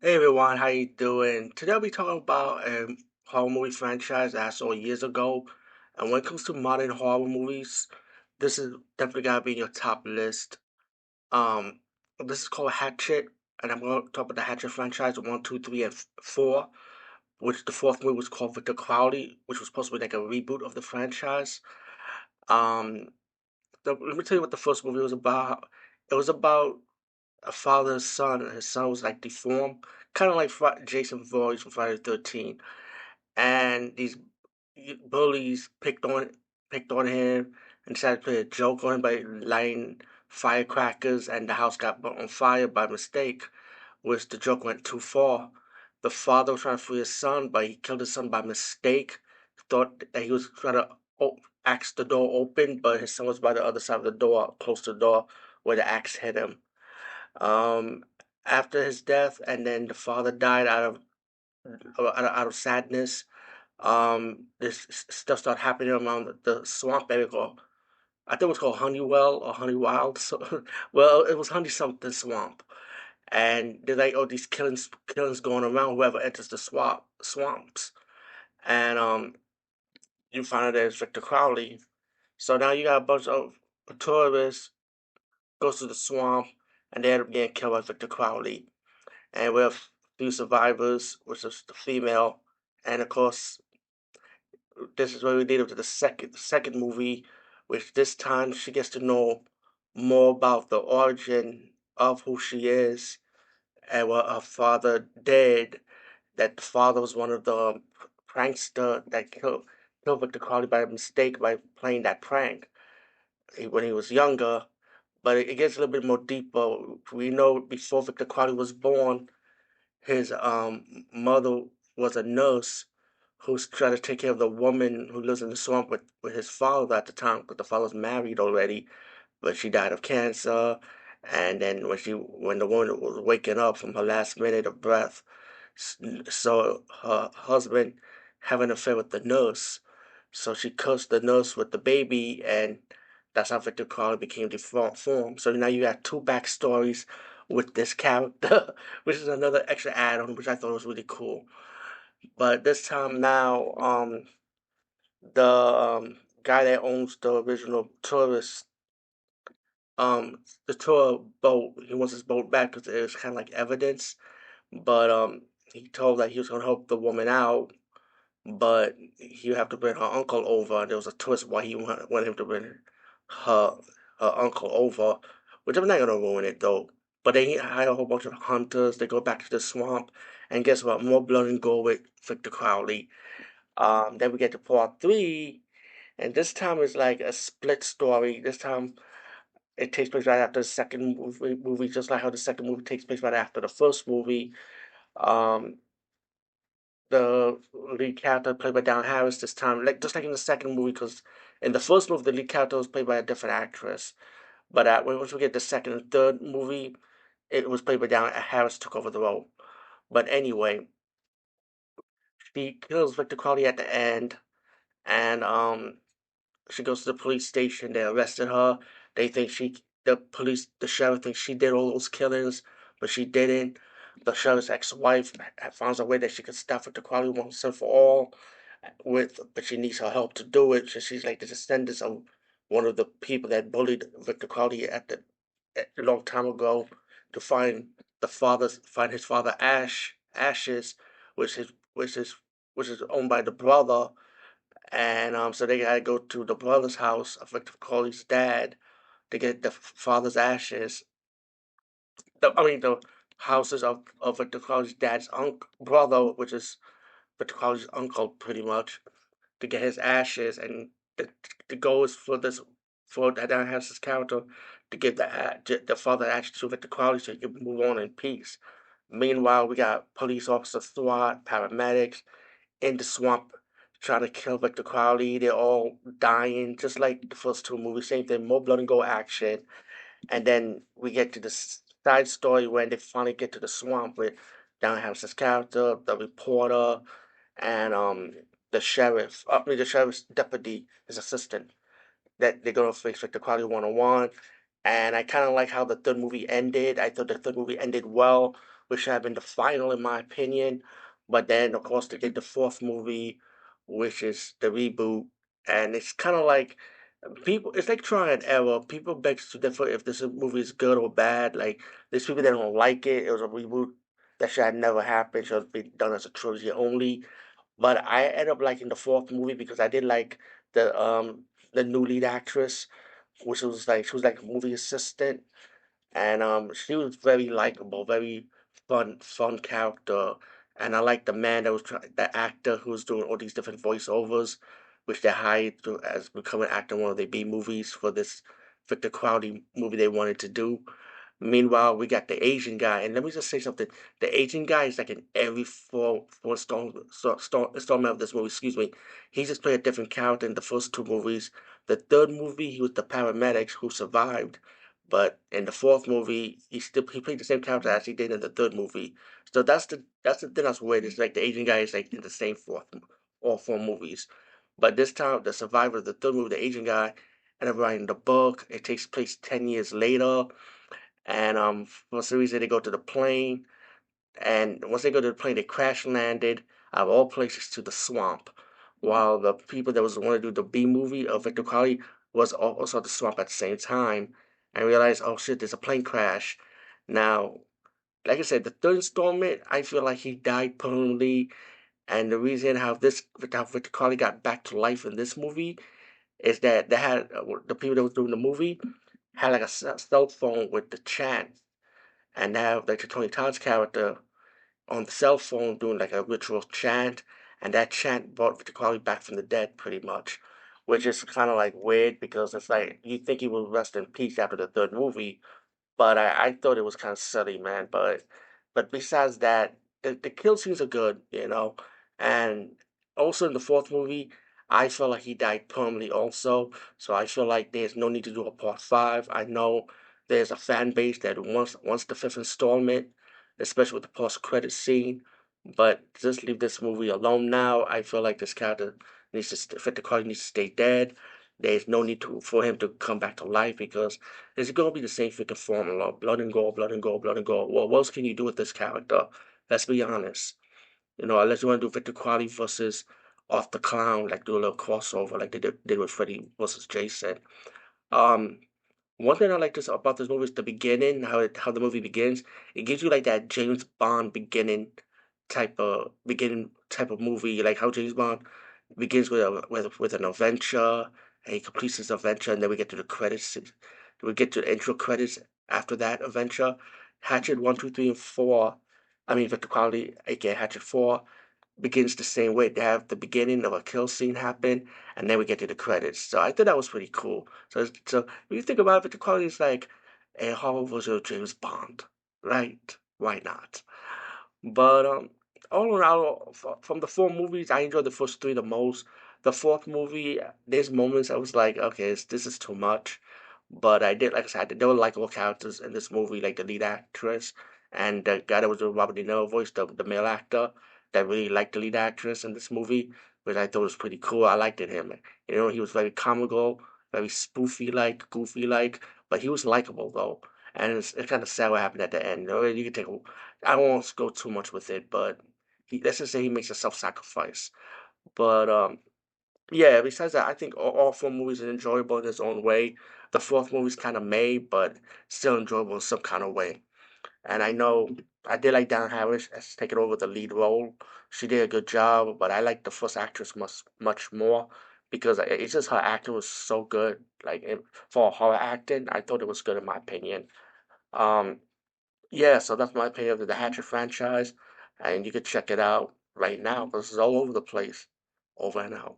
Hey everyone, how you doing? Today I'll be talking about a horror movie franchise that I saw years ago. And when it comes to modern horror movies, this is definitely gotta be in your top list. Um, this is called Hatchet, and I'm gonna talk about the Hatchet franchise one, two, three, and four, which the fourth movie was called Victor Crowley, which was supposed to be like a reboot of the franchise. Um, Let me tell you what the first movie was about. It was about a father's son, and his son was like deformed, kind of like Jason Voorhees from Friday the 13th. And these bullies picked on him and decided to play a joke on him by lighting firecrackers, and the house got burnt on fire by mistake, which the joke went too far. The father was trying to free his son, but he killed his son by mistake. Thought that he was trying to axe the door open, but his son was by the other side of the door, close to the door, where the axe hit him. Um, After his death, and then the father died out of sadness. This stuff started happening around the swamp area called, I think it was called Honeywell or Honeywild. So, well, it was Honey something Swamp, and there's like all these killings going around whoever enters the swamps, and you find out there's Victor Crowley. So now you got a bunch of tourists goes to the swamp, and they end up getting killed by Victor Crowley. And we have three survivors, which is the female, and of course, this is where we lead up to the second movie, which this time she gets to know more about the origin of who she is and what her father did. That the father was one of the prankster that killed Victor Crowley by mistake by playing that prank when he was younger. But it gets a little bit more deeper. We know before Victor Crowley was born, his mother was a nurse who's trying to take care of the woman who lives in the swamp with his father at the time, but the father's married already, but she died of cancer. And then when the woman was waking up from her last minute of breath, so her husband having an affair with the nurse, so she cursed the nurse with the baby, and that's how Victor Crowley became deformed. So now you have two backstories with this character, which is another extra add-on, which I thought was really cool. But this time now, the guy that owns the original the tour boat, he wants his boat back because it's kind of like evidence. But he told that he was gonna help the woman out, but he would have to bring her uncle over. And there was a twist why he wanted him to bring her her uncle over, which I'm not gonna ruin it though. But they hire a whole bunch of hunters. They go back to the swamp, and guess what? More blood and gore with Victor Crowley. Then we get to part three, and this time is like a split story. This time it takes place right after the second movie, just like how the second movie takes place right after the first movie. Um, the lead character played by Dan Harris this time, like just like in the second movie, because in the first movie the lead character was played by a different actress, but once we get the second and third movie, it was played by Dan Harris took over the role. But anyway, she kills Victor Crowley at the end, and she goes to the police station. They arrested her. They think the sheriff thinks she did all those killings, but she didn't. The sheriff's ex-wife finds a way that she could stop Victor Crowley once and for all, but she needs her help to do it. So she's like the descendants of one of the people that bullied Victor Crowley a long time ago to find his father ashes, which is which is which is owned by the brother, and so they gotta go to the brother's house of Victor Crowley's dad to get the father's ashes. The houses of Victor Crowley's dad's brother, which is Victor Crowley's uncle, pretty much, to get his ashes. And the goal is for that Harris's character to give the father ashes to Victor Crowley so he can move on in peace. Meanwhile, we got police officer SWAT, paramedics, in the swamp trying to kill Victor Crowley. They're all dying, just like the first two movies. Same thing, more blood and gore action. And then we get to the side story when they finally get to the swamp with Don Harris's character, the reporter, and the sheriff's deputy, his assistant. That they're gonna face Victor Crowley 1-on-1. And I kind of like how the third movie ended. I thought the third movie ended well which had been the final in my opinion. But then, of course, they did the fourth movie, which is the reboot, and it's kind of like people. It's like trying an error. People beg to differ if this movie is good or bad. Like there's people that don't like it. It was a reboot that should have never happened. Should have been done as a trilogy only. But I ended up liking the fourth movie because I did like the new lead actress, which was like she was like a movie assistant, and she was very likable, very fun character, and I like the man that was the actor who was doing all these different voiceovers, which they hired to as become an actor in one of their B movies for this Victor Crowley movie they wanted to do. Meanwhile, we got the Asian guy, and let me just say something. The Asian guy is like in every four installment of this movie. Excuse me. He just played a different character in the first two movies. The third movie, he was the paramedic who survived, but in the fourth movie, he played the same character as he did in the third movie. So that's the thing that's weird. It's like the Asian guy is like in the same all four movies, but this time the survivor of the third movie, the Asian guy, ended up writing the book. It takes place 10 years later and for some reason they go to the plane, and once they go to the plane, they crash landed out of all places to the swamp. While the people that was want to do the B movie of Victor Crowley was also at the swamp at the same time, and realized, oh shit, there's a plane crash. Now, like I said, the third installment, I feel like he died permanently, and the reason how Victor Crowley got back to life in this movie is that they had the people that was doing the movie had like a cell phone with the chant and have like the Tony Todd's character on the cell phone doing like a ritual chant, and that chant brought Victor Crowley back from the dead, pretty much, which is kind of like weird because it's like you think he will rest in peace after the third movie, but I thought it was kind of silly, man. But besides that, the kill scenes are good, and also in the fourth movie, I felt like he died permanently also. So I feel like there's no need to do a part five. I know there's a fan base that wants the fifth installment, especially with the post credit scene. But just leave this movie alone now. I feel like this character fit the card needs to stay dead. There's no need for him to come back to life because it's gonna be the same freaking formula. Blood and gore, blood and gore, blood and gore. What else can you do with this character? Let's be honest. Unless you want to do Victor Crowley versus Off the Clown, like do a little crossover like they did with Freddy versus Jason. Um, One thing I like about this movie is the beginning, how the movie begins. It gives you like that James Bond beginning type of movie, like how James Bond begins with an adventure, and he completes his adventure, and then we get to the credits. We get to the intro credits after that adventure. Hatchet 1, 2, 3, and 4. I mean Victor Crowley, aka Hatchet 4, begins the same way. They have the beginning of a kill scene happen, and then we get to the credits. So I thought that was pretty cool. So when you think about it, the quality is like a horror version of James Bond, right? Why not? But all in all, from the four movies, I enjoyed the first three the most. The fourth movie, there's moments I was like, okay, this is too much. But like I said, there were likable characters in this movie, like the lead actress and the guy that was doing Robert De Niro voice, the male actor that really liked the lead actress in this movie, which I thought was pretty cool. I liked it him. He was very comical, very spoofy like, goofy like, but he was likable though. And it's kind of sad what happened at the end. You can take I won't go too much with it, but let's just say he makes a self-sacrifice. But yeah, besides that, I think all four movies are enjoyable in its own way. The fourth movie's kind of made, but still enjoyable in some kind of way. And I know I did like Dan Harris as taking over the lead role. She did a good job, but I like the first actress much more because it's just her acting was so good. Like for horror acting, I thought it was good in my opinion. Um, yeah, so that's my opinion of the Hatchet franchise, and you can check it out right now because it's all over the place. Over and out.